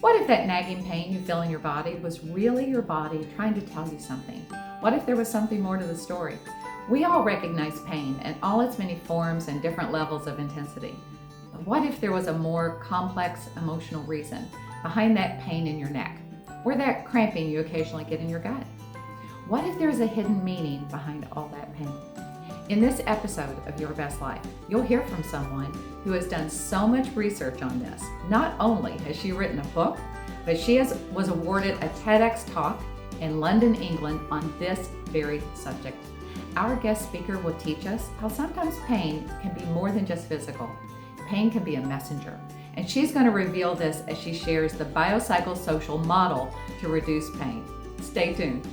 What if that nagging pain you feel in your body was really your body trying to tell you something? What if there was something more to the story? We all recognize pain in all its many forms and different levels of intensity. But what if there was a more complex emotional reason behind that pain in your neck, or that cramping you occasionally get in your gut? What if there's a hidden meaning behind all that pain? In this episode of Your Best Life, you'll hear from someone who has done so much research on this. Not only has she written a book, but she was awarded a TEDx talk in London, England on this very subject. Our guest speaker will teach us how sometimes pain can be more than just physical. Pain can be a messenger. And she's going to reveal this as she shares the BioPsychoSocial model to reduce pain. Stay tuned.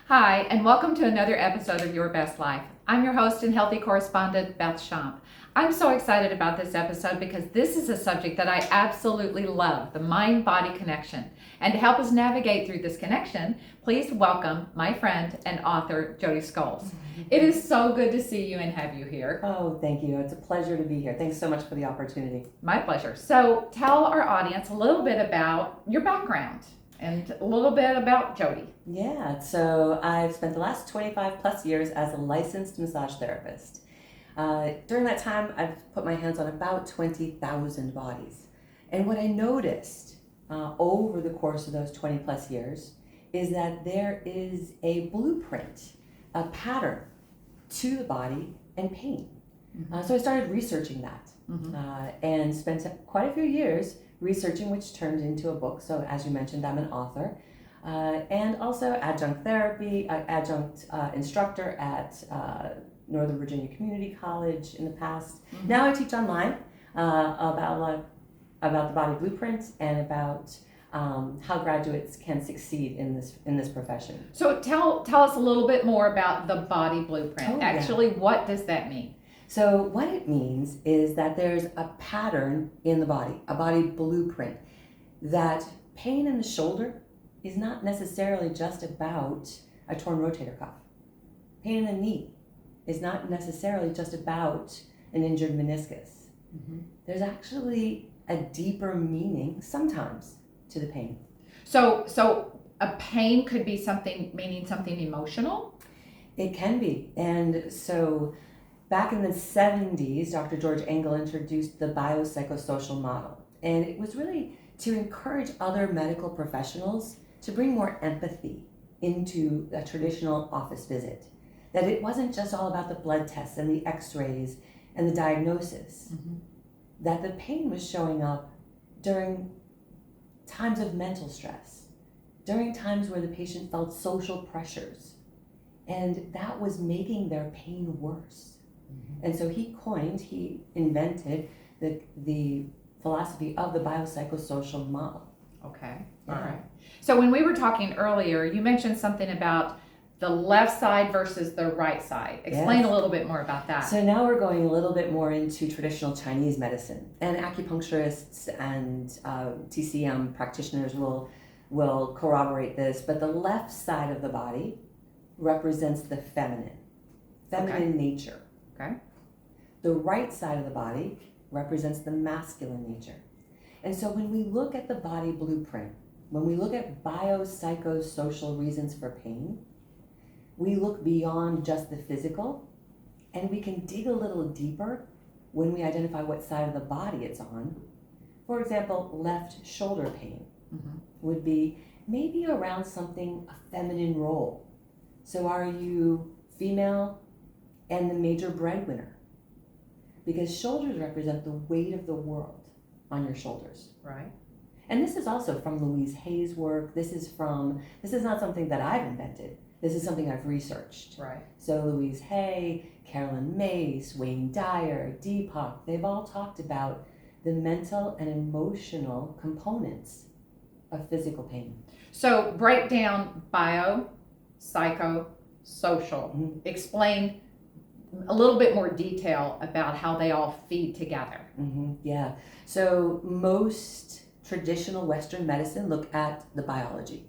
Hi, and welcome to another episode of Your Best Life. I'm your host and healthy correspondent, Beth Schomp. I'm so excited about this episode because this is a subject that I absolutely love, the mind-body connection. And to help us navigate through this connection, please welcome my friend and author, Jodys. It is so good to see you and have you here. Oh, thank you. It's a pleasure to be here. Thanks so much for the opportunity. My pleasure. So tell our audience a little bit about your background and a little bit about Jody. Yeah, so I've spent the last 25 plus years as a licensed massage therapist. During that time, I've put my hands on about 20,000 bodies. And what I noticed over the course of those 20 plus years is that there is a blueprint, a pattern to the body and pain. So I started researching that and spent quite a few years researching, which turned into a book. So as you mentioned, I'm an author and also adjunct instructor at Northern Virginia Community College in the past. Now I teach online about the body blueprint and about how graduates can succeed in this profession. So tell us a little bit more about the body blueprint. Actually, what does that mean? So what it means is that there's a pattern in the body, a body blueprint, that pain in the shoulder is not necessarily just about a torn rotator cuff. Pain in the knee is not necessarily just about an injured meniscus. There's actually a deeper meaning sometimes to the pain. So a pain could be meaning something emotional? It can be. And so back in the 70s, Dr. George Engel introduced the BioPsychoSocial model. And it was really to encourage other medical professionals to bring more empathy into a traditional office visit. That it wasn't just all about the blood tests and the x-rays and the diagnosis. That the pain was showing up during times of mental stress, during times where the patient felt social pressures, and that was making their pain worse. And so he invented the philosophy of the BioPsychoSocial model. Okay, all right. So when we were talking earlier, you mentioned something about the left side versus the right side. Explain a little bit more about that. So now we're going a little bit more into traditional Chinese medicine, and acupuncturists and TCM practitioners will corroborate this, but the left side of the body represents the feminine nature. Okay. The right side of the body represents the masculine nature. And so when we look at the body blueprint, when we look at biopsychosocial reasons for pain, we look beyond just the physical, and we can dig a little deeper when we identify what side of the body it's on. For example, left shoulder pain would be maybe around something, a feminine role. So are you female and the major breadwinner? Because shoulders represent the weight of the world on your shoulders. Right. And this is also from Louise Hay's work. This is not something that I've invented. This is something I've researched. Right. So Louise Hay, Carolyn Mace, Wayne Dyer, Deepak, they've all talked about the mental and emotional components of physical pain. So break down bio, psycho, social. Mm-hmm. Explain a little bit more detail about how they all feed together. Yeah. So most traditional Western medicine look at the biology.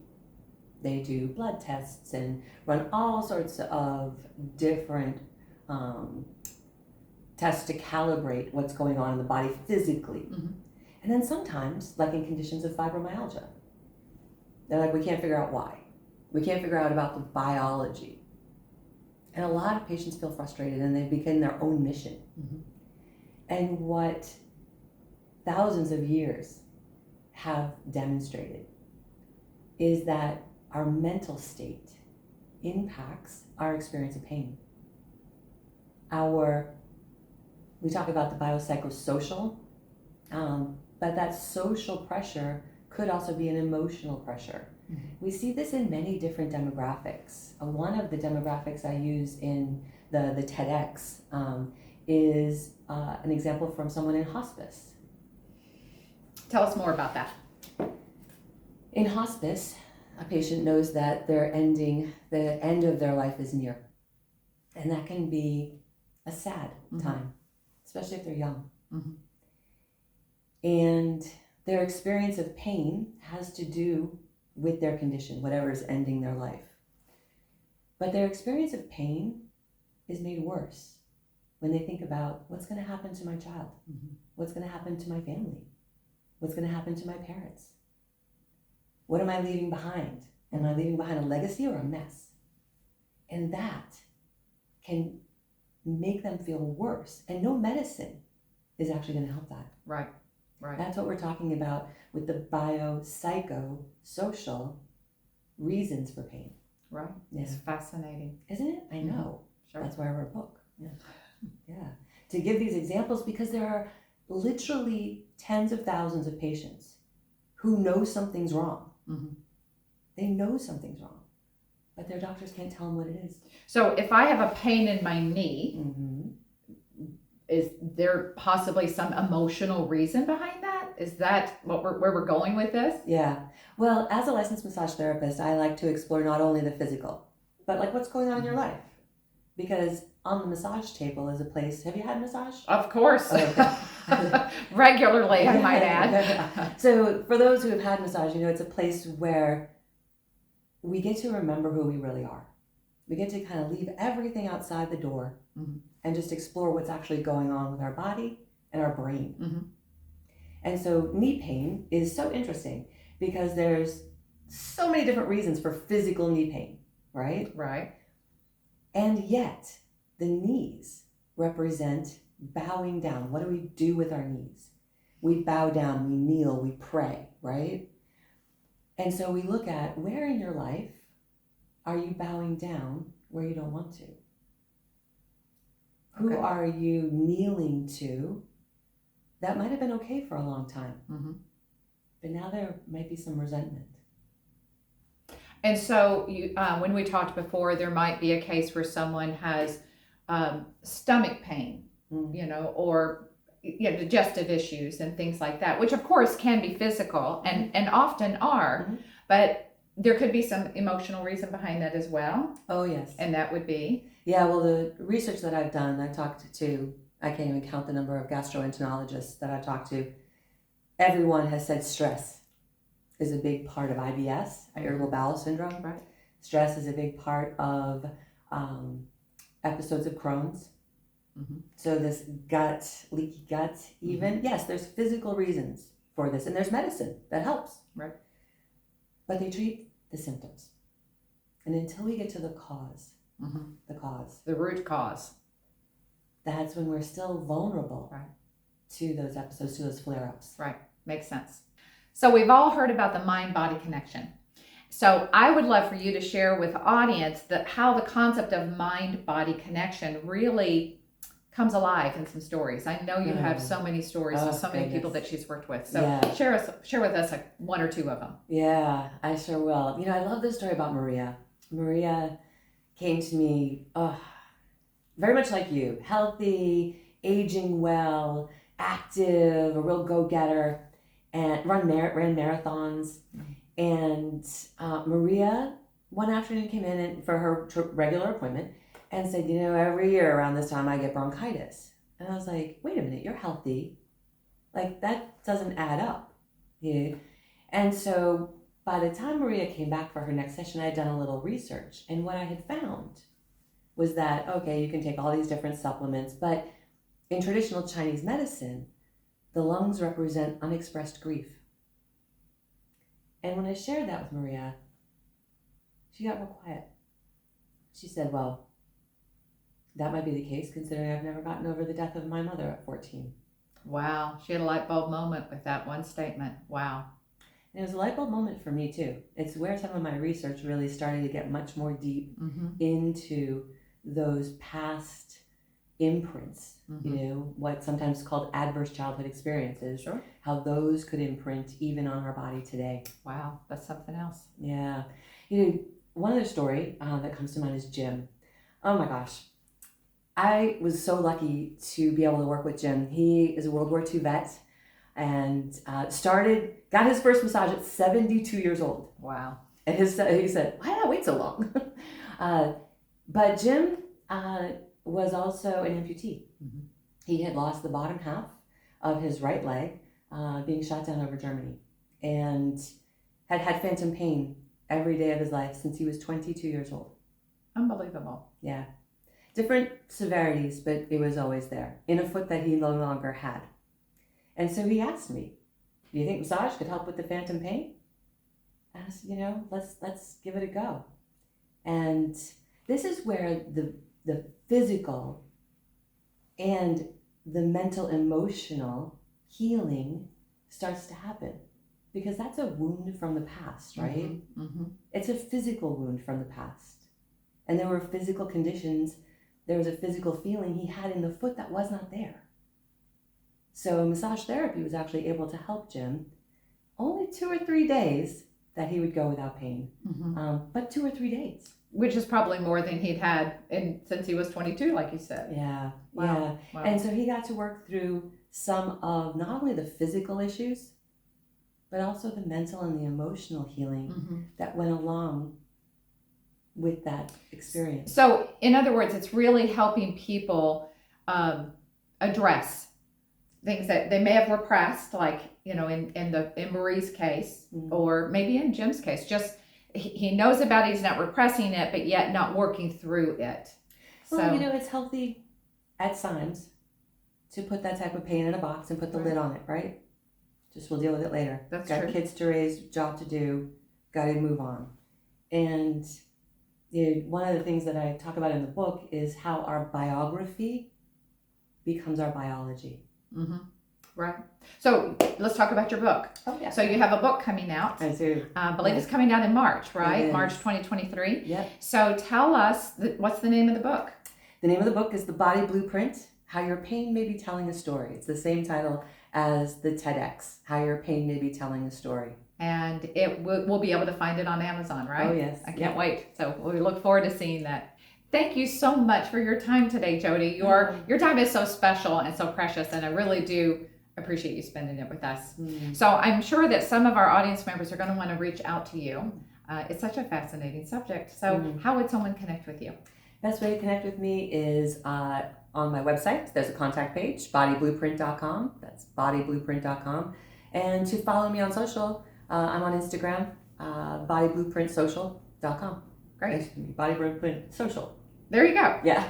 They do blood tests and run all sorts of different tests to calibrate what's going on in the body physically. And then sometimes, like in conditions of fibromyalgia, they're like, we can't figure out why. We can't figure out about the biology. And a lot of patients feel frustrated and they begin their own mission. And what thousands of years have demonstrated is that our mental state impacts our experience of pain. We talk about the BioPsychoSocial, but that social pressure could also be an emotional pressure. We see this in many different demographics. One of the demographics I use in the TEDx is an example from someone in hospice. Tell us more about that. In hospice, a patient knows that the end of their life is near. And that can be a sad time, especially if they're young. And their experience of pain has to do with their condition, whatever is ending their life. But their experience of pain is made worse when they think about what's going to happen to my child, what's going to happen to my family, what's going to happen to my parents. What am I leaving behind? Am I leaving behind a legacy or a mess? And that can make them feel worse. And no medicine is actually going to help that. Right. That's what we're talking about with the biopsychosocial reasons for pain. Right. Yeah. It's fascinating. Isn't it? I know. Sure. That's why I wrote a book. Yeah. To give these examples, because there are literally tens of thousands of patients who know something's wrong. They know something's wrong, but their doctors can't tell them what it is. So if I have a pain in my knee, is there possibly some emotional reason behind that? Is that where we're going with this? Yeah. Well, as a licensed massage therapist, I like to explore not only the physical, but like what's going on in your life. Because on the massage table is a place. Have you had massage? Of course. Okay. Regularly, I might add. So for those who have had massage, it's a place where we get to remember who we really are. We get to kind of leave everything outside the door and just explore what's actually going on with our body and our brain. And so knee pain is so interesting because there's so many different reasons for physical knee pain, right? Right. And yet the knees represent bowing down. What do we do with our knees? We bow down, we kneel, we pray, right? And so we look at where in your life are you bowing down where you don't want to? Who are you kneeling to that might have been okay for a long time, but now there might be some resentment. And so you, when we talked before, there might be a case where someone has stomach pain, or digestive issues and things like that, which of course can be physical and often are, but there could be some emotional reason behind that as well. Oh, yes. And that would be? Yeah, well, the research that I've done, I can't even count the number of gastroenterologists that I've talked to. Everyone has said stress is a big part of IBS, irritable bowel syndrome. Right. Stress is a big part of episodes of Crohn's. So this leaky gut even. Yes, there's physical reasons for this, and there's medicine that helps. Right. But they treat the symptoms. And until we get to the cause, the root cause, that's when we're still vulnerable to those episodes, to those flare-ups. Right. Makes sense. So we've all heard about the mind-body connection. So I would love for you to share with the audience how the concept of mind-body connection really comes alive in some stories. I know you have so many stories of so many people that she's worked with. So share with us one or two of them. Yeah, I sure will. I love this story about Maria. Maria came to me very much like you, healthy, aging well, active, a real go-getter, and ran marathons. And Maria one afternoon came in for her regular appointment, and said, every year around this time I get bronchitis. And I was like, wait a minute, you're healthy. Like, that doesn't add up. Yeah. And so by the time Maria came back for her next session, I had done a little research. And what I had found was that, okay, you can take all these different supplements, but in traditional Chinese medicine, the lungs represent unexpressed grief. And when I shared that with Maria, she got real quiet. She said, well, that might be the case considering I've never gotten over the death of my mother at 14. Wow. She had a light bulb moment with that one statement. Wow. And it was a light bulb moment for me too. It's where some of my research really started to get much more deep into those past imprints, what sometimes called adverse childhood experiences, Sure. how those could imprint even on our body today. Wow, that's something else. Yeah. One other story that comes to mind is Jim. Oh my gosh. I was so lucky to be able to work with Jim. He is a World War II vet and got his first massage at 72 years old. Wow. And he said, why did I wait so long? But Jim was also an amputee. He had lost the bottom half of his right leg being shot down over Germany and had had phantom pain every day of his life since he was 22 years old. Unbelievable. Yeah. Different severities, but it was always there in a foot that he no longer had. And so he asked me, do you think massage could help with the phantom pain? And I said, let's give it a go. And this is where the physical and the mental emotional healing starts to happen, because that's a wound from the past, right? It's a physical wound from the past. And there were physical conditions. There was a physical feeling he had in the foot that was not there. So massage therapy was actually able to help Jim. Only 2 or 3 days that he would go without pain, but 2 or 3 days. Which is probably more than he'd had since he was 22, like you said. Yeah, wow. Yeah. Wow. And so he got to work through some of not only the physical issues, but also the mental and the emotional healing that went along with that experience. So, in other words, it's really helping people address things that they may have repressed, like, in Marie's case, or maybe in Jim's case, just he knows about it, he's not repressing it, but yet not working through it. Well, it's healthy at times to put that type of pain in a box and put the lid on it, right? Just we'll deal with it later. That's got true. Kids to raise, job to do, got to move on. And one of the things that I talk about in the book is how our biography becomes our biology. Right. So let's talk about your book. Oh, yeah. So you have a book coming out. I do. I believe it's coming out in March, right? It is. March 2023. Yep. So tell us, what's the name of the book? The name of the book is The Body Blueprint, How Your Pain May Be Telling a Story. It's the same title as the TEDx, How Your Pain May Be Telling a Story. And we'll be able to find it on Amazon, right? Oh, yes. I can't wait. So we look forward to seeing that. Thank you so much for your time today, Jody. Your time is so special and so precious, and I really do appreciate you spending it with us. So I'm sure that some of our audience members are going to want to reach out to you. It's such a fascinating subject. So how would someone connect with you? Best way to connect with me is on my website. There's a contact page, bodyblueprint.com. That's bodyblueprint.com. And to follow me on social, I'm on Instagram, bodyblueprintsocial.com. Great. Bodyblueprintsocial. There you go. Yeah.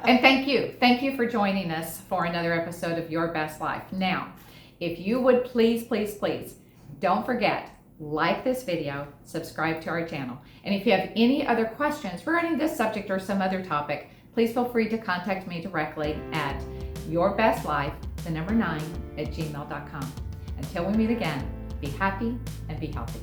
And thank you. Thank you for joining us for another episode of Your Best Life. Now, if you would please, please, please, don't forget, like this video, subscribe to our channel. And if you have any other questions regarding this subject or some other topic, please feel free to contact me directly at yourbestlife9@gmail.com. Until we meet again, be happy and be healthy.